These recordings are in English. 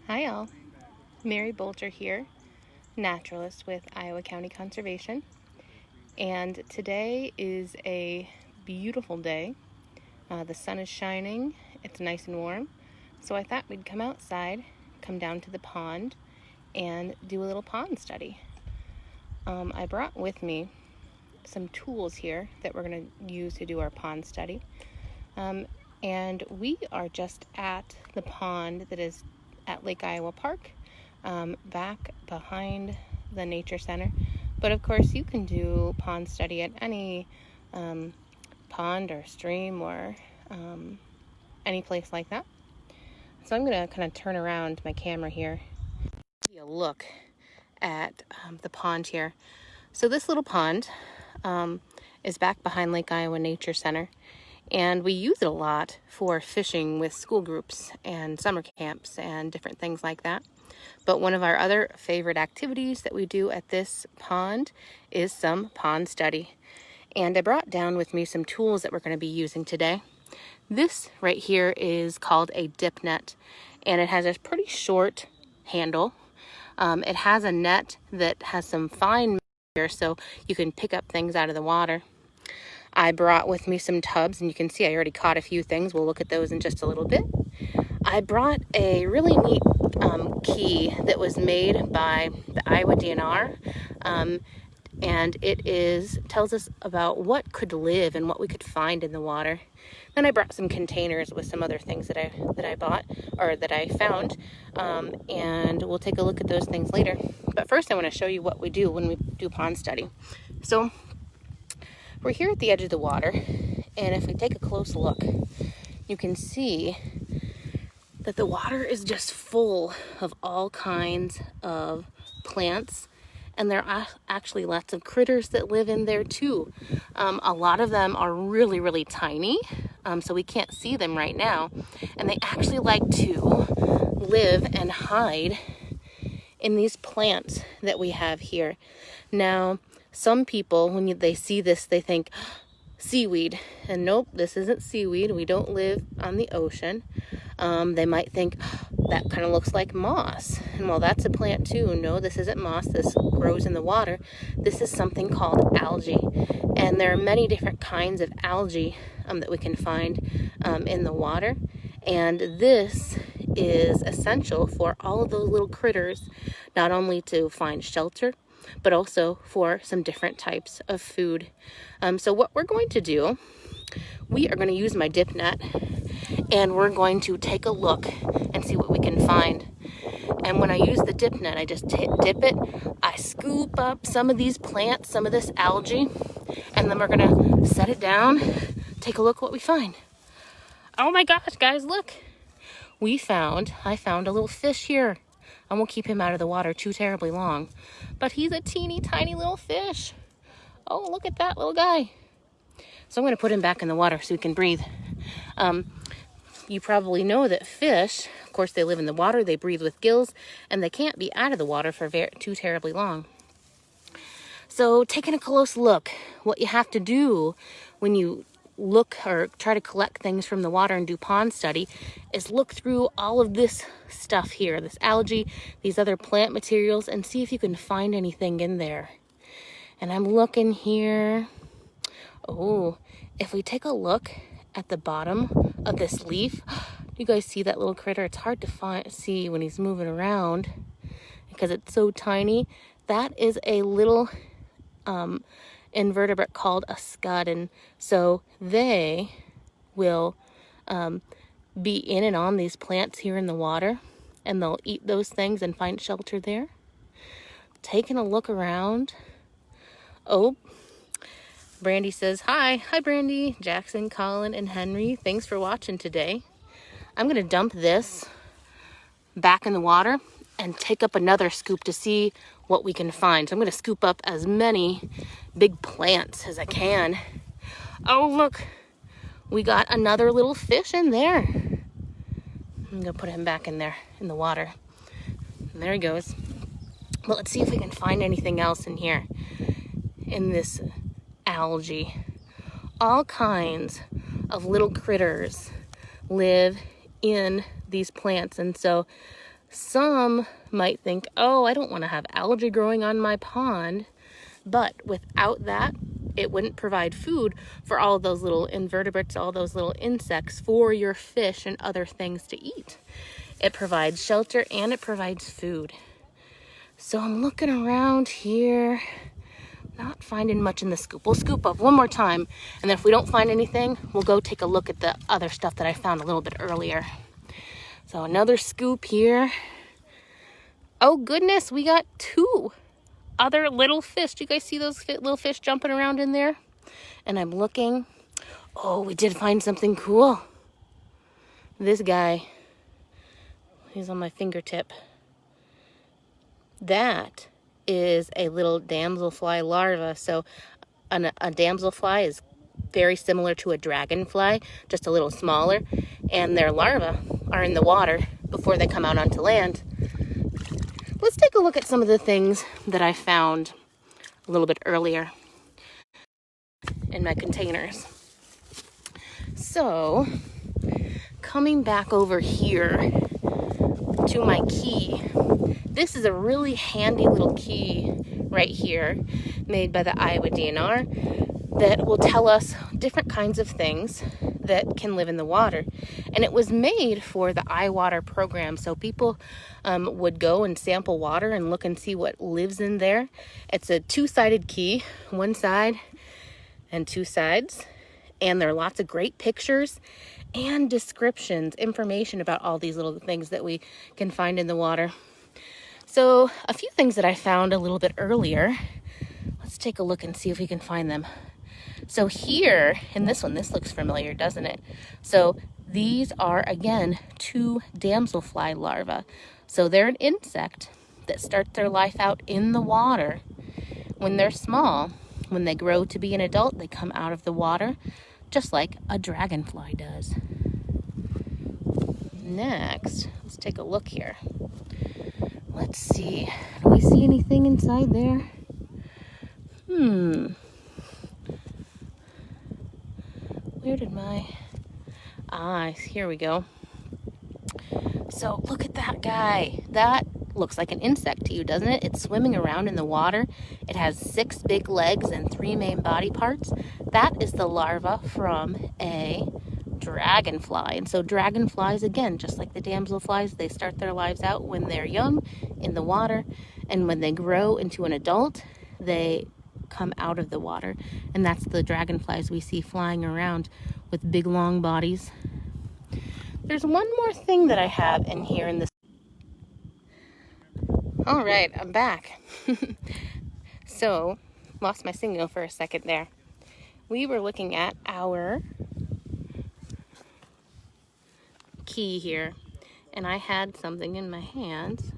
Hi all, Mary Bulger here, Naturalist with Iowa County Conservation, and today is a beautiful day. The sun is shining, it's nice and warm, so I thought we'd come outside, come down to the pond, and do a little pond study. I brought with me some tools here that we're going to use to do our pond study, and we are just at the pond that is at Lake Iowa Park, back behind the Nature Center. But of course you can do pond study at any pond or stream or any place like that. So I'm going to kind of turn around my camera here, give you a look at the pond here. So this little pond is back behind Lake Iowa Nature Center, and we use it a lot for fishing with school groups and summer camps and different things like that. But one of our other favorite activities that we do at this pond is some pond study. And I brought down with me some tools that we're going to be using today. This right here is called a dip net, and it has a pretty short handle. It has a net that has some fine here, so you can pick up things out of the water. I brought with me some tubs, and you can see I already caught a few things. We'll look at those in just a little bit. I brought a really neat key that was made by the Iowa DNR, and it tells us about what could live and what we could find in the water. Then I brought some containers with some other things that I bought, or that I found, and we'll take a look at those things later. But first I want to show you what we do when we do pond study. So we're here at the edge of the water, and if we take a close look, you can see that the water is just full of all kinds of plants, and there are actually lots of critters that live in there too. A lot of them are really, really tiny, so we can't see them right now, and they actually like to live and hide in these plants that we have here. Now, some people, when they see this, they think seaweed, and nope, this isn't seaweed. We don't live on the ocean. They might think that kind of looks like moss, and well, that's a plant too. No, this isn't moss. This grows in the water. This is something called algae, and there are many different kinds of algae that we can find in the water, and this is essential for all of those little critters, not only to find shelter, but also for some different types of food. So what we're going to do, we are going to use my dip net, and we're going to take a look and see what we can find. And when I use the dip net, I just dip it, I scoop up some of these plants, some of this algae, and then we're going to set it down, take a look what we find. Oh my gosh, guys, look. I found a little fish here. I won't keep him out of the water too terribly long, but he's a teeny tiny little fish. Oh, look at that little guy. So I'm going to put him back in the water so he can breathe. You probably know that fish, of course, they live in the water, they breathe with gills, and they can't be out of the water for too terribly long. So taking a close look, what you have to do when you look or try to collect things from the water and do pond study is look through all of this stuff here, this algae, these other plant materials, and see if you can find anything in there. And I'm looking here. Oh, if we take a look at the bottom of this leaf, you guys see that little critter? It's hard to see when he's moving around because it's so tiny. That is a little invertebrate called a scud, and so they will be in and on these plants here in the water, and they'll eat those things and find shelter there. Taking a look around. Oh, Brandy says hi. Hi, Brandy, Jackson, Colin, and Henry. Thanks for watching today. I'm going to dump this back in the water and take up another scoop to see what we can find. So I'm going to scoop up as many big plants as I can. Oh, look, we got another little fish in there. I'm going to put him back in there in the water. And there he goes. Well, let's see if we can find anything else in here, in this algae. All kinds of little critters live in these plants, and so Some might think, oh, I don't want to have algae growing on my pond. But without that, it wouldn't provide food for all those little invertebrates, all those little insects for your fish and other things to eat. It provides shelter and it provides food. So I'm looking around here, not finding much in the scoop. We'll scoop up one more time, and then if we don't find anything, we'll go take a look at the other stuff that I found a little bit earlier. So another scoop here. Oh goodness, we got 2 other little fish. Do you guys see those little fish jumping around in there? And I'm looking. Oh, we did find something cool. This guy, he's on my fingertip. That is a little damselfly larva. So a damselfly is very similar to a dragonfly, just a little smaller. And their larvae are in the water before they come out onto land. Let's take a look at some of the things that I found a little bit earlier in my containers. So, coming back over here to my key, this is a really handy little key right here made by the Iowa DNR that will tell us different kinds of things that can live in the water. And it was made for the iWater program, so people would go and sample water and look and see what lives in there. It's a 2-sided key, 1 side and 2 sides, and there are lots of great pictures and descriptions, information about all these little things that we can find in the water. So a few things that I found a little bit earlier. Let's take a look and see if we can find them. So here in this one, this looks familiar, doesn't it? So these are, again, 2 damselfly larvae. So they're an insect that starts their life out in the water. When they're small, when they grow to be an adult, they come out of the water, just like a dragonfly does. Next, let's take a look here. Let's see. Do we see anything inside there? Where did my... here we go. So look at that guy. That looks like an insect to you, doesn't it? It's swimming around in the water. It has 6 big legs and 3 main body parts. That is the larva from a dragonfly. And so dragonflies, again, just like the damselflies, they start their lives out when they're young in the water. And when they grow into an adult, they come out of the water. And that's the dragonflies we see flying around with big long bodies. There's one more thing that I have in here in this. All right, I'm back. So, lost my signal for a second there. We were looking at our key here, and I had something in my hands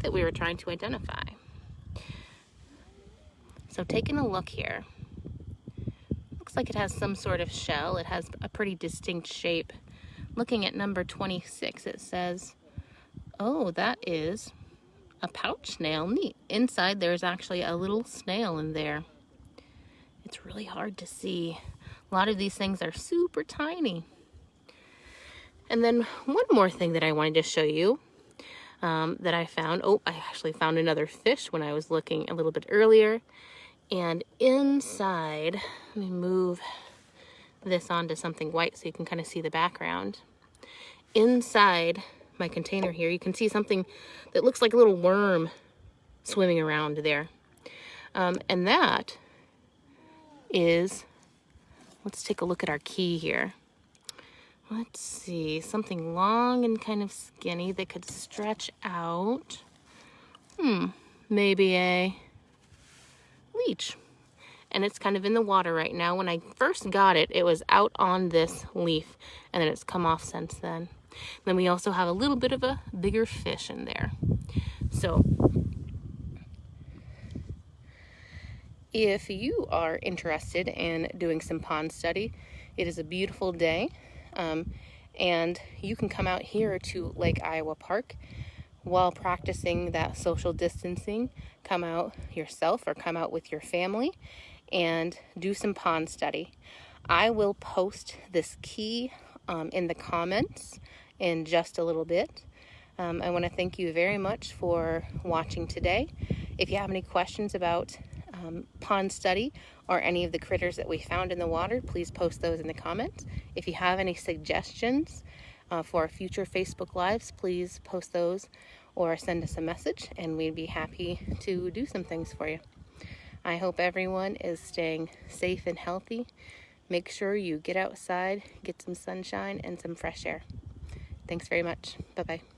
that we were trying to identify. So taking a look here, looks like it has some sort of shell. It has a pretty distinct shape. Looking at number 26, it says, oh, that is a pouch snail. Neat. Inside there's actually a little snail in there. It's really hard to see. A lot of these things are super tiny. And then one more thing that I wanted to show you that I found. Oh, I actually found another fish when I was looking a little bit earlier. And inside, let me move this onto something white so you can kind of see the background. Inside my container here, you can see something that looks like a little worm swimming around there. And that is, let's take a look at our key here. Let's see, something long and kind of skinny that could stretch out. Maybe a leech. And it's kind of in the water right now. When I first got it, it was out on this leaf, and then it's come off since then. Then we also have a little bit of a bigger fish in there. So if you are interested in doing some pond study, it is a beautiful day, and you can come out here to Lake Iowa Park while practicing that social distancing. Come out yourself or come out with your family and do some pond study. I will post this key in the comments in just a little bit. I want to thank you very much for watching today. If you have any questions about pond study or any of the critters that we found in the water, please post those in the comments. If you have any suggestions for future Facebook Lives, please post those or send us a message, and we'd be happy to do some things for you. I hope everyone is staying safe and healthy. Make sure you get outside, get some sunshine and some fresh air. Thanks very much. Bye-bye.